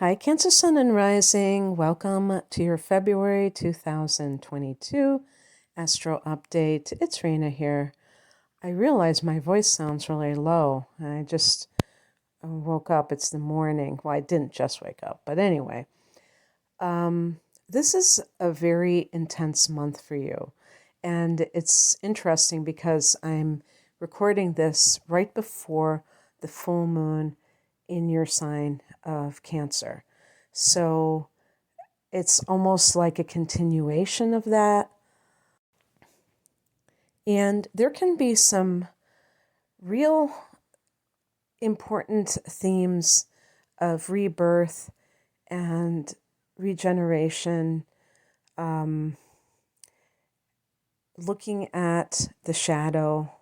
Hi, Cancer Sun and Rising. Welcome to your February 2022 Astro Update. It's Raina here. I realize my voice sounds really low. I just woke up. It's the morning. Well, I didn't just wake up, but anyway. This is a very intense month for you. And it's interesting because I'm recording this right before the full moon in your sign of Cancer. So it's almost like a continuation of that. And there can be some real important themes of rebirth and regeneration, looking at the shadow,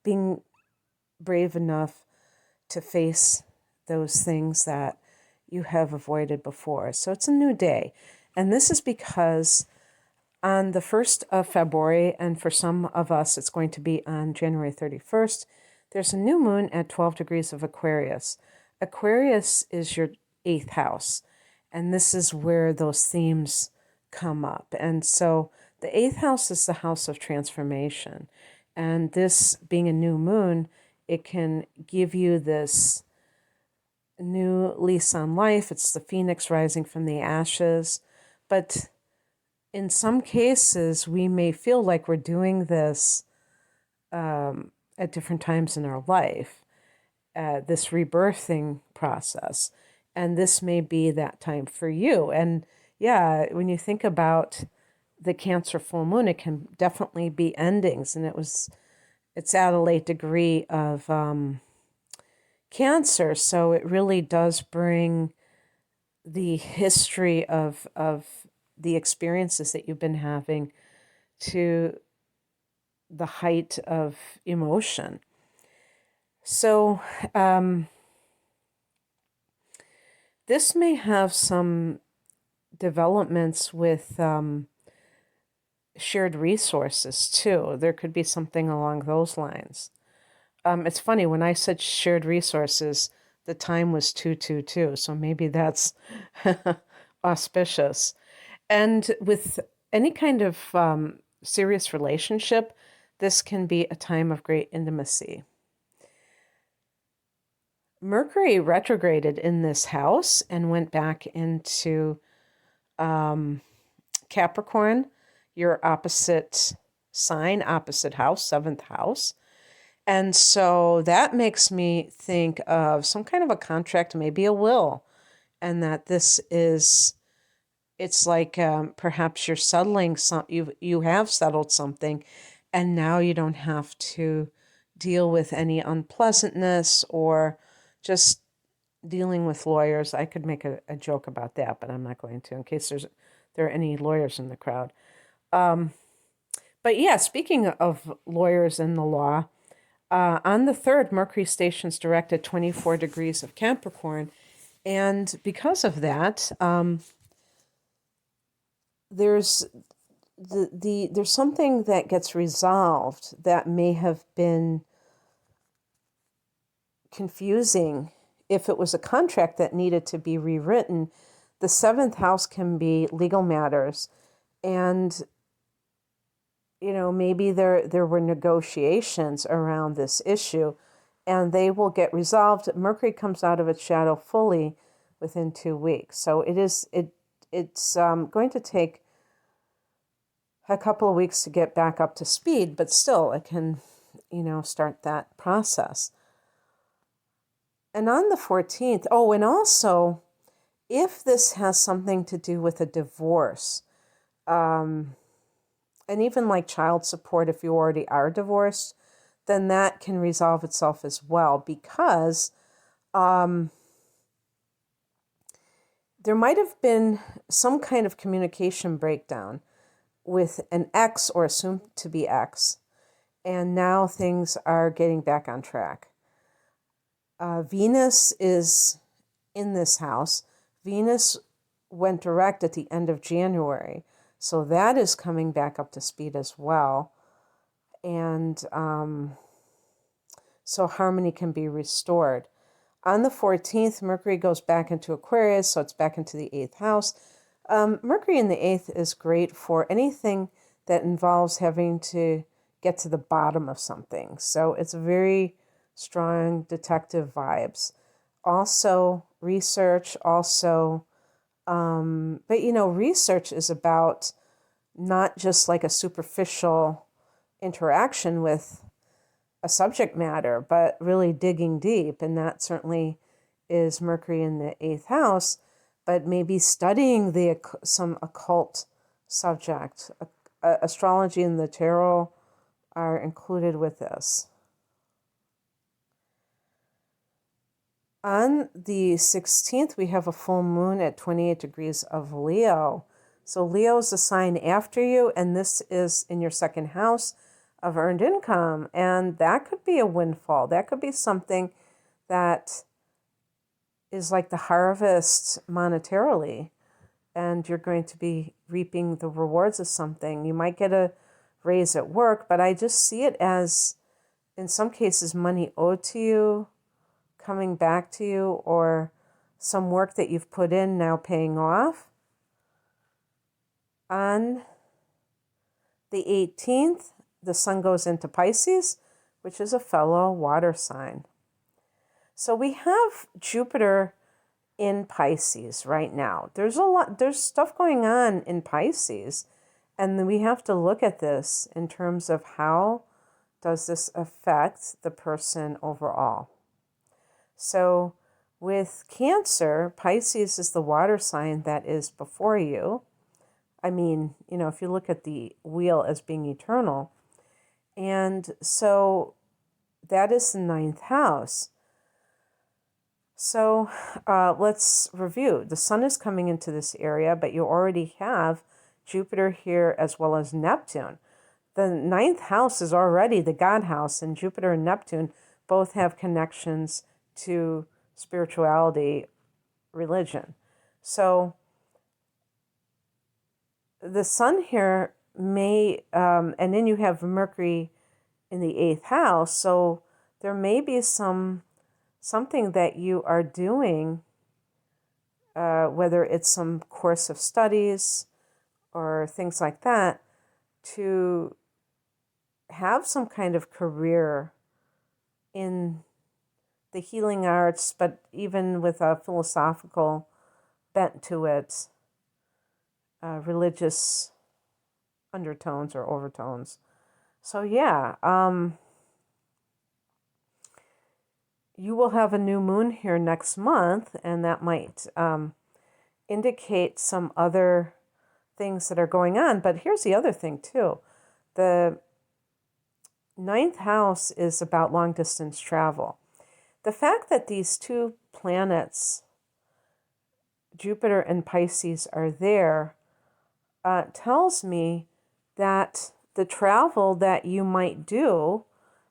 being brave enough to face those things that you have avoided before. So it's a new day. And this is because on the 1st of February, and for some of us it's going to be on January 31st, there's a new moon at 12 degrees of Aquarius. Aquarius is your 8th house, and this is where those themes come up. And so the 8th house is the house of transformation. And this being a new moon, it can give you this new lease on life. It's the phoenix rising from the ashes. But in some cases, we may feel like we're doing this at different times in our life, this rebirthing process. And this may be that time for you. And yeah, when you think about the Cancer full moon, it can definitely be endings. And it's at a late degree of Cancer. So it really does bring the history of the experiences that you've been having to the height of emotion. So this may have some developments with shared resources too. There could be something along those lines. It's funny, when I said shared resources, the time was 222, so maybe that's auspicious. And with any kind of serious relationship, this can be a time of great intimacy. Mercury retrograded in this house and went back into Capricorn, your opposite sign, opposite house, 7th house. And so that makes me think of some kind of a contract, maybe a will, and that it's like perhaps you're settling you have settled something, and now you don't have to deal with any unpleasantness or just dealing with lawyers. I could make a joke about that, but I'm not going to in case there are any lawyers in the crowd. But yeah, speaking of lawyers in the law, on the 3rd, Mercury stations direct at 24 degrees of Capricorn. And because of that, there's there's something that gets resolved that may have been confusing. If it was a contract that needed to be rewritten, the 7th house can be legal matters. And maybe there were negotiations around this issue, and they will get resolved. Mercury comes out of its shadow fully within 2 weeks. So it's going to take a couple of weeks to get back up to speed, but still it can, start that process. And on the 14th, and also, if this has something to do with a divorce, and even like child support, if you already are divorced, then that can resolve itself as well, because there might have been some kind of communication breakdown with an ex or assumed to be ex, and now things are getting back on track. Venus is in this house. Venus went direct at the end of January, so that is coming back up to speed as well. And so harmony can be restored. On the 14th, Mercury goes back into Aquarius, so it's back into the 8th house. Mercury in the 8th is great for anything that involves having to get to the bottom of something. So it's very strong detective vibes. Also, research, but research is about not just like a superficial interaction with a subject matter, but really digging deep. And that certainly is Mercury in the 8th house, but maybe studying some occult subject. Astrology and the tarot are included with this. On the 16th, we have a full moon at 28 degrees of Leo. So Leo is a sign after you, and this is in your second house of earned income. And that could be a windfall. That could be something that is like the harvest monetarily, and you're going to be reaping the rewards of something. You might get a raise at work, but I just see it as, in some cases, money owed to you, coming back to you, or some work that you've put in now paying off. On the 18th, the sun goes into Pisces, which is a fellow water sign. So we have Jupiter in Pisces right now. There's stuff going on in Pisces, and then we have to look at this in terms of how does this affect the person overall. So with Cancer, Pisces is the water sign that is before you. I mean, if you look at the wheel as being eternal. And so that is the 9th house. So let's review. The sun is coming into this area, but you already have Jupiter here as well as Neptune. The 9th house is already the God house, and Jupiter and Neptune both have connections to spirituality, religion. So the sun here may, and then you have Mercury in the 8th house, so there may be something that you are doing, whether it's some course of studies or things like that, to have some kind of career in the healing arts, but even with a philosophical bent to it, religious undertones or overtones. So yeah, you will have a new moon here next month, and that might indicate some other things that are going on. But here's the other thing too. The 9th house is about long distance travel. The fact that these two planets, Jupiter and Pisces, are there tells me that the travel that you might do,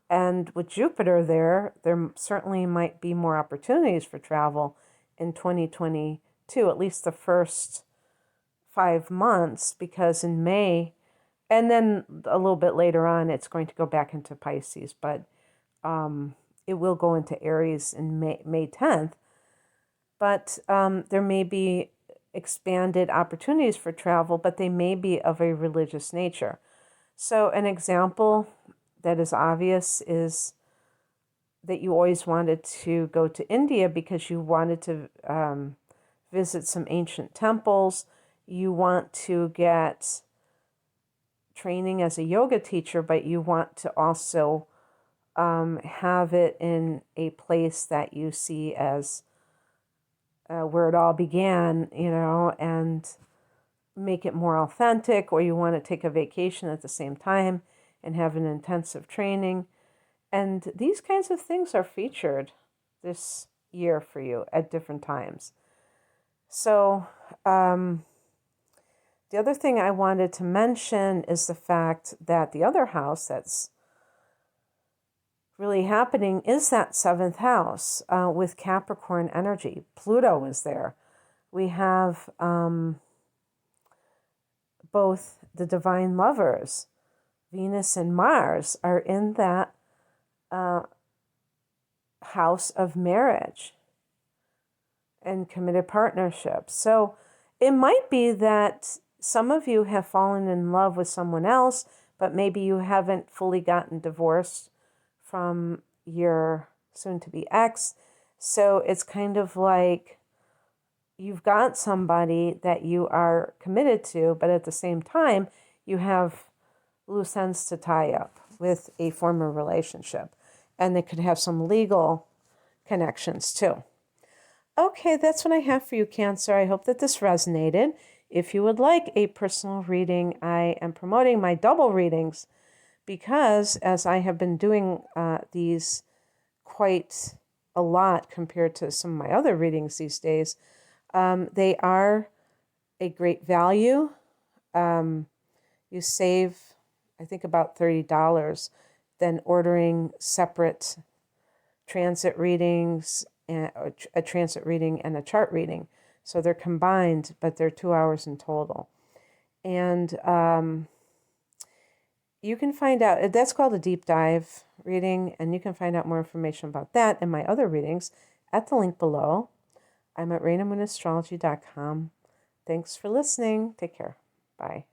and with Jupiter there certainly might be more opportunities for travel in 2022, at least the first 5 months, because in May, and then a little bit later on, it's going to go back into Pisces, but it will go into Aries in May 10th. But there may be expanded opportunities for travel, but they may be of a religious nature. So an example that is obvious is that you always wanted to go to India because you wanted to visit some ancient temples. You want to get training as a yoga teacher, but you want to also have it in a place that you see as where it all began, and make it more authentic, or you want to take a vacation at the same time and have an intensive training. And these kinds of things are featured this year for you at different times. So the other thing I wanted to mention is the fact that the other house that's really happening is that 7th house with Capricorn energy. Pluto is there. We have both the divine lovers, Venus and Mars, are in that house of marriage. and committed partnerships. So it might be that some of you have fallen in love with someone else, but maybe you haven't fully gotten divorced from your soon-to-be ex. So it's kind of like you've got somebody that you are committed to, but at the same time, you have loose ends to tie up with a former relationship. And they could have some legal connections too. Okay, that's what I have for you, Cancer. I hope that this resonated. If you would like a personal reading, I am promoting my double readings because as I have been doing these quite a lot compared to some of my other readings these days, they are a great value. You save, I think, about $30 than ordering separate transit readings, and a transit reading and a chart reading. So they're combined, but they're 2 hours in total. And you can find out, that's called a deep dive reading, and you can find out more information about that and my other readings at the link below. I'm at RainaMoonAstrology.com. Thanks for listening. Take care. Bye.